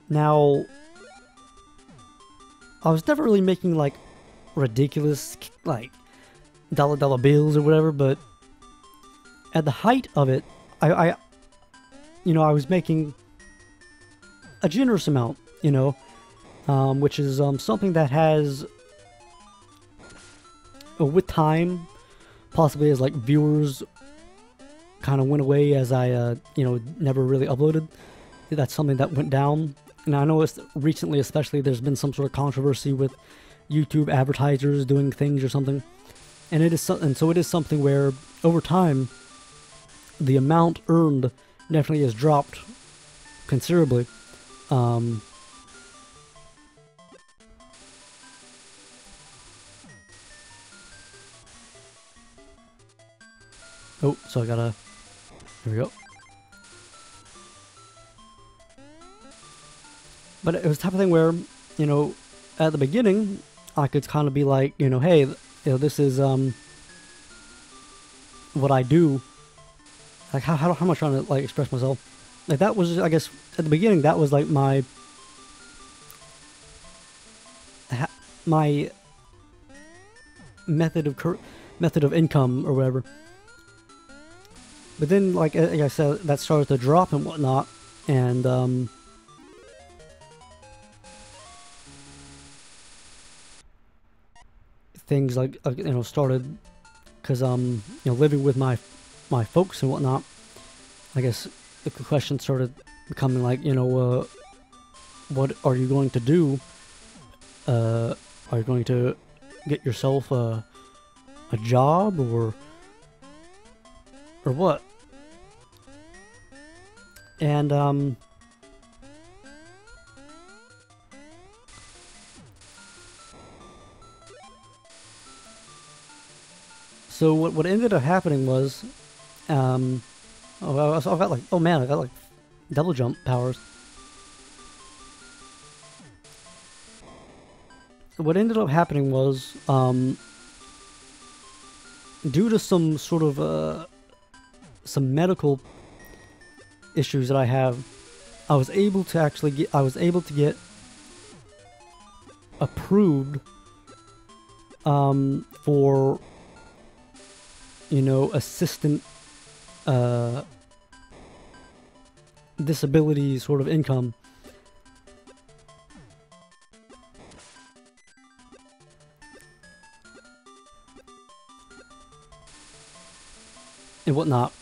Now, I was never really making like ridiculous like dollar bills or whatever, but at the height of it, I was making a generous amount, you know, which is something that has, with time, possibly as like viewers kind of went away as I, never really uploaded. That's something that went down. And I know recently, especially, there's been some sort of controversy with YouTube advertisers doing things or something. And so it is something where, over time, the amount earned definitely has dropped considerably. Oh, so I gotta... Here we go. But it was the type of thing where, you know, at the beginning, I could kind of be like, you know, hey, this is what I do. Like, how am I trying to, like, express myself? Like, that was, I guess, at the beginning, that was, like, my method of income or whatever. But then, like I said, that started to drop and whatnot, and things like started, because living with my folks and whatnot. I guess the question started becoming like, what are you going to do? Are you going to get yourself a job or what? And so what ended up happening was, I got like, oh man, I got like double jump powers. What ended up happening was, due to some sort of some medical issues that I have, I was able to get approved for assistant disability sort of income. And whatnot.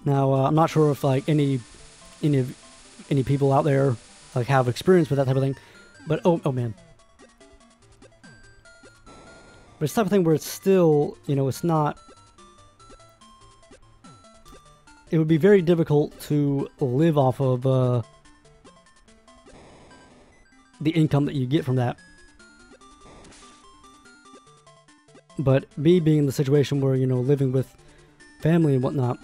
Now, I'm not sure if like any people out there like have experience with that type of thing, but oh man. But it's the type of thing where it's still, it's not... It would be very difficult to live off of the income that you get from that. But me being in the situation where, living with family and whatnot,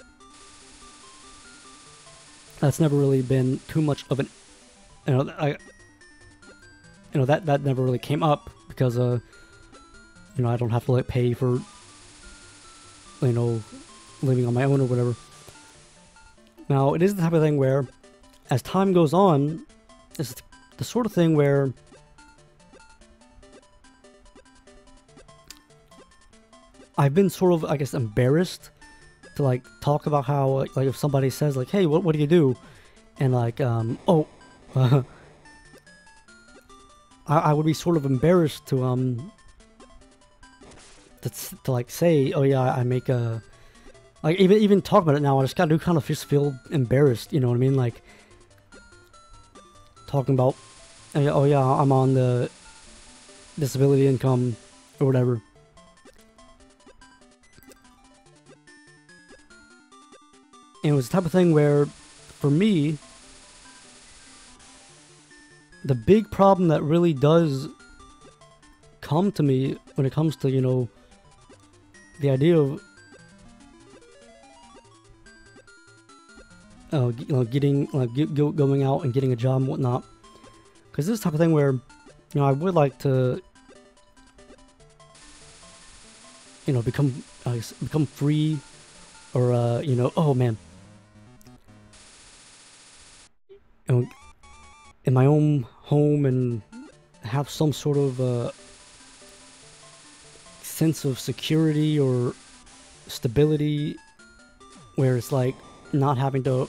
that's never really been too much of an... that never really came up because, I don't have to like pay for, living on my own or whatever. Now, it is the type of thing where, as time goes on, it's the sort of thing where I've been sort of, I guess, embarrassed to like talk about how, like, if somebody says like, "Hey, what do you do?" and like, I would be sort of embarrassed to like say, "Oh yeah, I make a..." Like, even talk about it now, I just kind of just feel embarrassed, you know what I mean? Like, talking about oh yeah, I'm on the disability income or whatever. And it was the type of thing where, for me, the big problem that really does come to me when it comes to, you know, the idea of you know, getting going out and getting a job and whatnot, because this is the type of thing where, you know, I would like to, you know, become free, or you know, oh man, you know, in my own home and have some sort of sense of security or stability, where it's like not having to,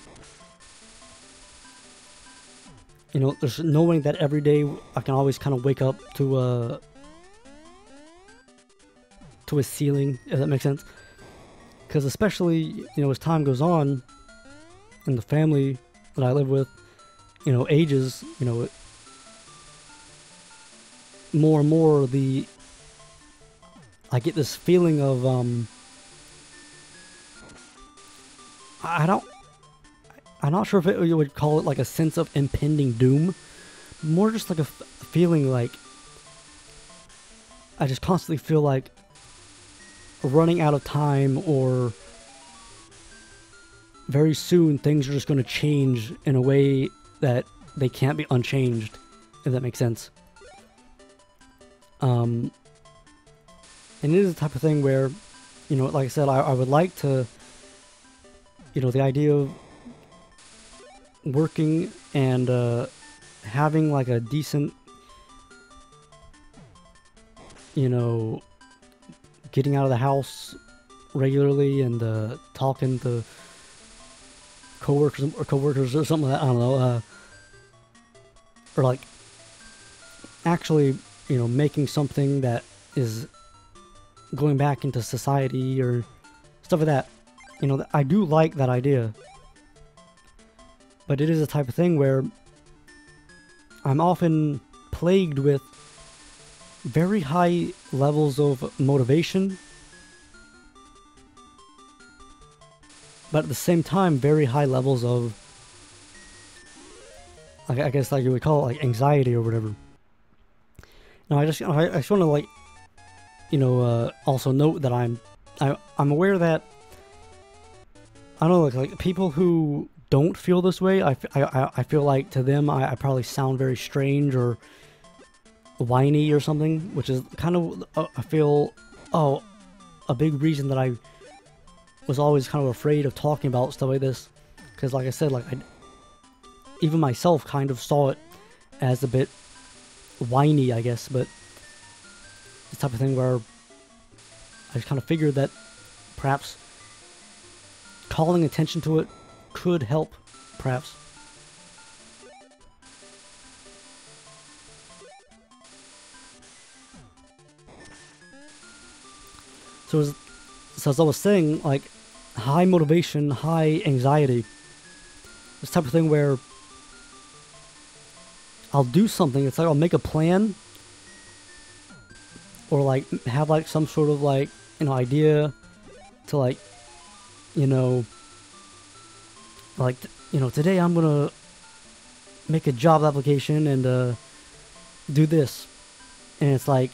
you know, there's knowing that every day I can always kind of wake up to a ceiling, if that makes sense. Because especially, you know, as time goes on and the family that I live with, you know, ages, you know, more and more I get this feeling of I'm not sure if you would call it like a sense of impending doom, more just like a feeling like I just constantly feel like running out of time, or very soon things are just going to change in a way that they can't be unchanged, if that makes sense. And it is the type of thing where, you know, like I said, I would like to, you know, the idea of working and having like a decent, you know, getting out of the house regularly and talking to coworkers or something like that, I don't know, or like actually, you know, making something that is going back into society or stuff like that. You know, I do like that idea, but it is a type of thing where I'm often plagued with very high levels of motivation, but at the same time, very high levels of, like, I guess like you would call it like anxiety or whatever. Now, I just want to, like, you know, also note that I'm aware that, I don't know, like people who don't feel this way, I feel like to them I probably sound very strange or whiny or something, which is kind of, I feel, a big reason that I was always kind of afraid of talking about stuff like this, because like I said, like even myself kind of saw it as a bit whiny, I guess, but it's the type of thing where I just kind of figured that perhaps calling attention to it could help, perhaps. So as I was saying, like, high motivation, high anxiety, this type of thing where I'll do something, it's like I'll make a plan, or like have like some sort of like, you know, idea to like, you know, like, you know, today I'm gonna make a job application and do this, and it's like,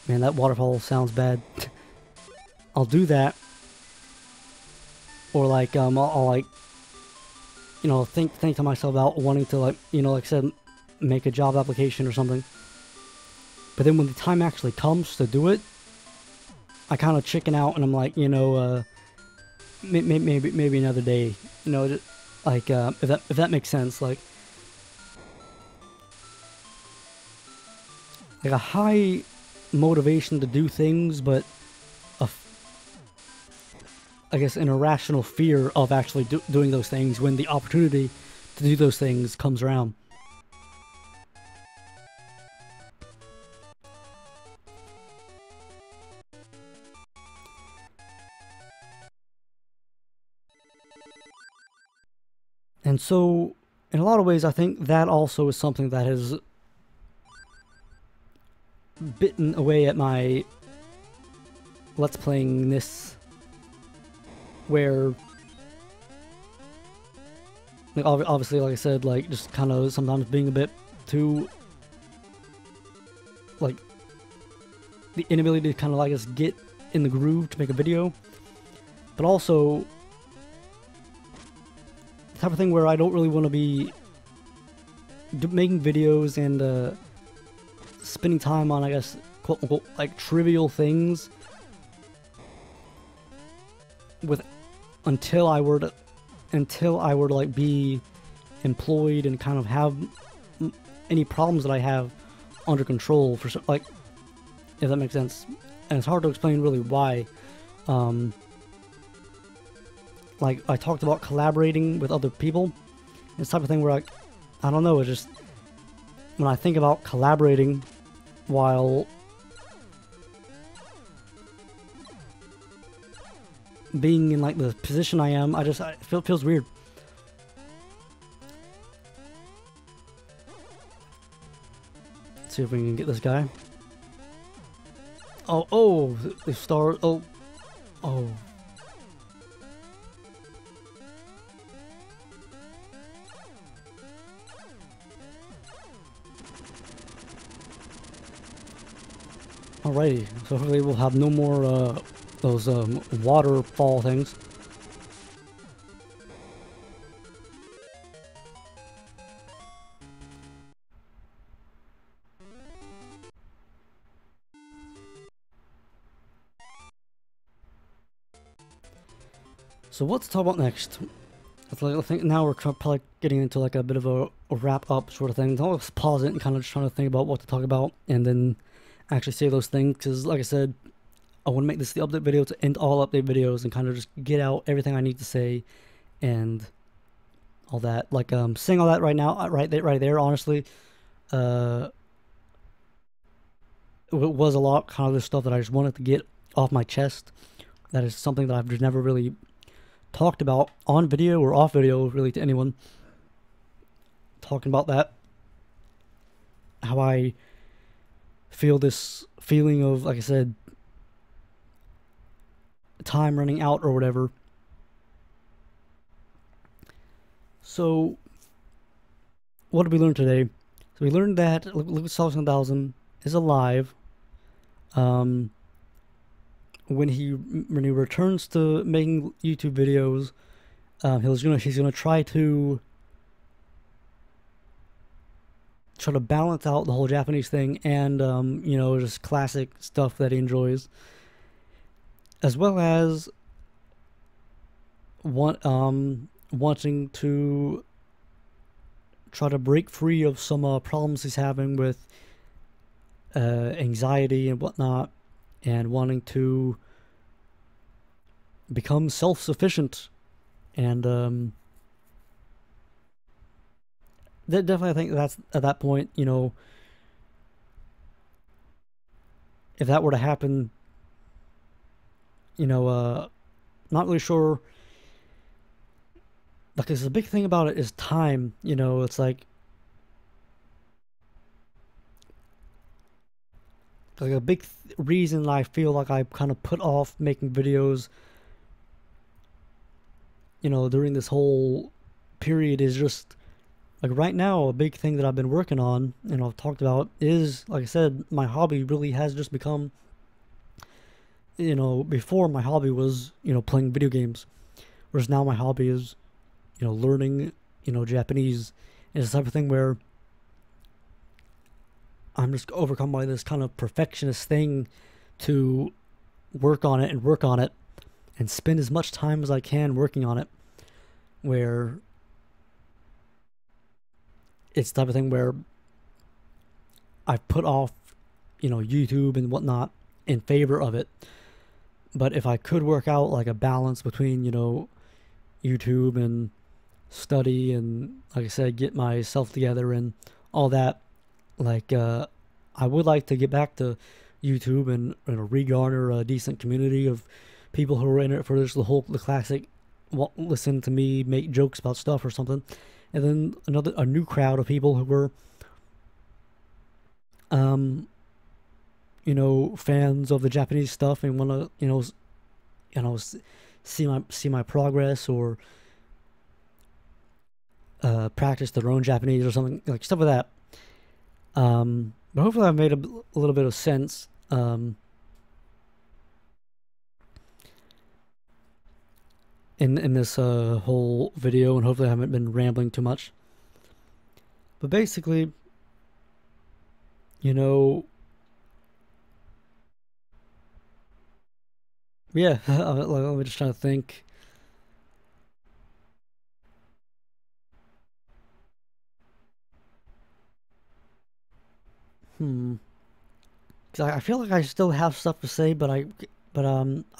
man, that waterfall sounds bad. I'll do that, or like I'll like, you know, think to myself about wanting to, like, you know, like I said, make a job application or something. But then when the time actually comes to do it, I kind of chicken out and I'm like, you know, maybe another day, you know, like if that makes sense, like a high motivation to do things, but I guess an irrational fear of actually doing those things when the opportunity to do those things comes around. And so in a lot of ways, I think that also is something that has bitten away at my Let's Playing-ness, where, like, obviously, like I said, like, just kind of sometimes being a bit too, like, the inability to kind of, like, just get in the groove to make a video, but also the type of thing where I don't really want to be making videos and spending time on, I guess, quote unquote, like, trivial things with until I were to like be employed and kind of have any problems that I have under control for like, if that makes sense. And it's hard to explain really why. Like, I talked about collaborating with other people. It's the type of thing where I don't know, it's just when I think about collaborating while being in, like, the position I am, it feels weird. Let's see if we can get this guy. Oh, the star. Oh. Alrighty, so hopefully we'll have no more those waterfall things. So what to talk about next? I think now we're probably getting into like a bit of a wrap up sort of thing. I'll just pause it and kind of just trying to think about what to talk about and then actually say those things, because like I said, I want to make this the update video to end all update videos and kind of just get out everything I need to say and all that. Like saying all that right now, right there, honestly, it was a lot, kind of this stuff that I just wanted to get off my chest. That is something that I've just never really talked about on video or off video really to anyone. Talking about that, how I feel this feeling of, like I said, time running out or whatever. So what did we learn today? So we learned that Lucas 1000 is alive. When he returns to making YouTube videos, he's gonna try to balance out the whole Japanese thing and you know, just classic stuff that he enjoys, as well as wanting to try to break free of some problems he's having with anxiety and whatnot, and wanting to become self-sufficient. And definitely I think that's, at that point, you know, if that were to happen, you know, not really sure. Like, the big thing about it is time, you know. It's like a big reason I feel like I kind of put off making videos, you know, during this whole period is just, like, right now, a big thing that I've been working on, and I've talked about, is, like I said, my hobby really has just become, you know, before my hobby was, you know, playing video games, whereas now my hobby is, you know, learning, you know, Japanese. And it's the type of thing where I'm just overcome by this kind of perfectionist thing to work on it and spend as much time as I can working on it, where it's the type of thing where I've put off, you know, YouTube and whatnot in favor of it. But if I could work out like a balance between, you know, YouTube and study and, like I said, get myself together and all that, like I would like to get back to YouTube and re-garner a decent community of people who are in it for just the classic listen to me make jokes about stuff or something. and then a new crowd of people who were, you know, fans of the Japanese stuff and want to, you know, see my progress, or practice their own Japanese or something, like stuff like that. But hopefully I've made a little bit of sense. In this whole video, and hopefully I haven't been rambling too much. But basically, you know, yeah, I'm just trying to think. Cause I feel like I still have stuff to say, but I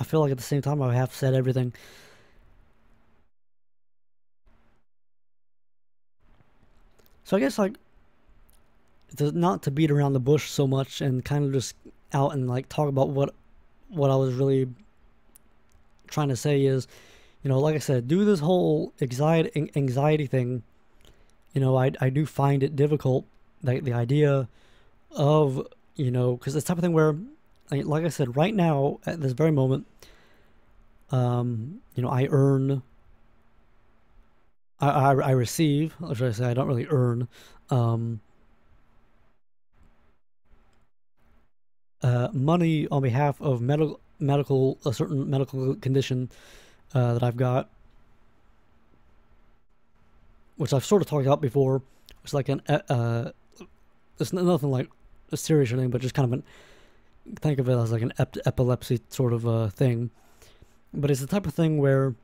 feel like at the same time I have said everything. So I guess like, not to beat around the bush so much, and kind of just out and like talk about what I was really trying to say is, you know, like I said, do this whole anxiety thing. You know, I do find it difficult, like the idea of, you know, because it's the type of thing where, like I said, right now at this very moment, you know, I earn, I receive, or should I say, I don't really earn, money on behalf of a certain medical condition that I've got, which I've sort of talked about before. It's like it's nothing like serious or anything, but just kind of think of it as like an epilepsy sort of thing. But it's the type of thing where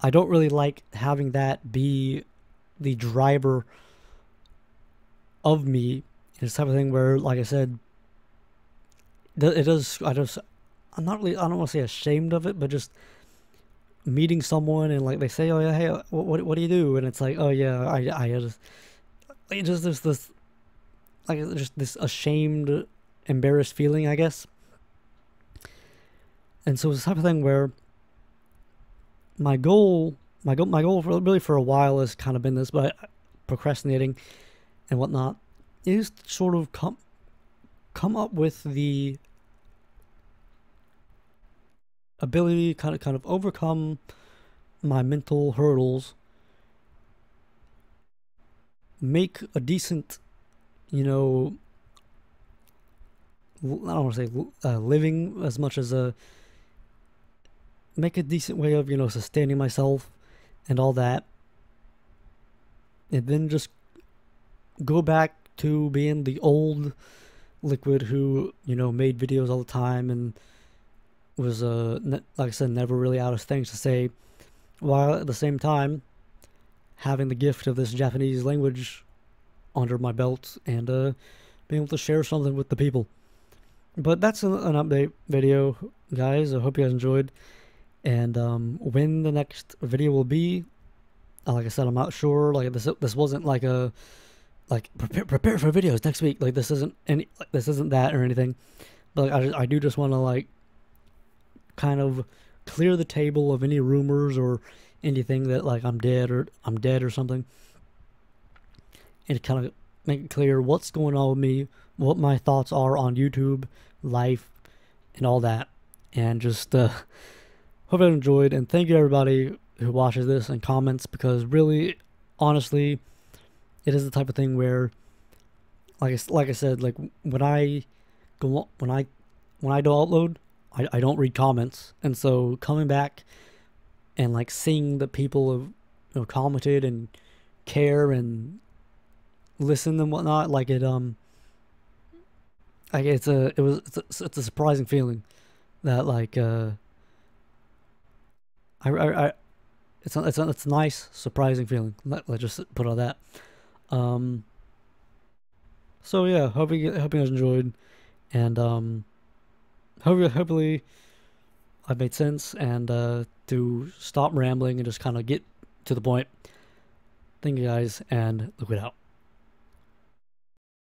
I don't really like having that be the driver of me. It's the type of thing where, like I said, it does. I'm not really. I don't want to say ashamed of it, but just meeting someone and like they say, "Oh yeah, hey, what do you do?" And it's like, "Oh yeah, I just like just this like just this ashamed, embarrassed feeling, I guess." And so it's the type of thing where my goal for, really for a while has kind of been this, but procrastinating and whatnot, is to sort of come up with the ability to kind of overcome my mental hurdles, make a decent, you know, I don't want to say living as much as make a decent way of, you know, sustaining myself and all that, and then just go back to being the old Liquid who, you know, made videos all the time and was like I said, never really out of things to say, while at the same time having the gift of this Japanese language under my belt and being able to share something with the people. But that's an update video, guys. I hope you guys enjoyed. And when the next video will be, like I said, I'm not sure. Like this wasn't like a prepare for videos next week. Like this isn't that or anything. But like, I do just want to like kind of clear the table of any rumors or anything that like I'm dead or something, and kind of make it clear what's going on with me, what my thoughts are on YouTube, life, and all that. And just hope you enjoyed, and thank you everybody who watches this and comments, because really, honestly, it is the type of thing where, like I said, like when I don't upload, I don't read comments, and so coming back and like seeing that people have, you know, commented and care and listen and whatnot, like it's a surprising feeling that like it's a nice surprising feeling. Let's just put it on that. So yeah, hope you guys enjoyed, and hopefully I've made sense, and to stop rambling and just kind of get to the point. Thank you guys, and look it out.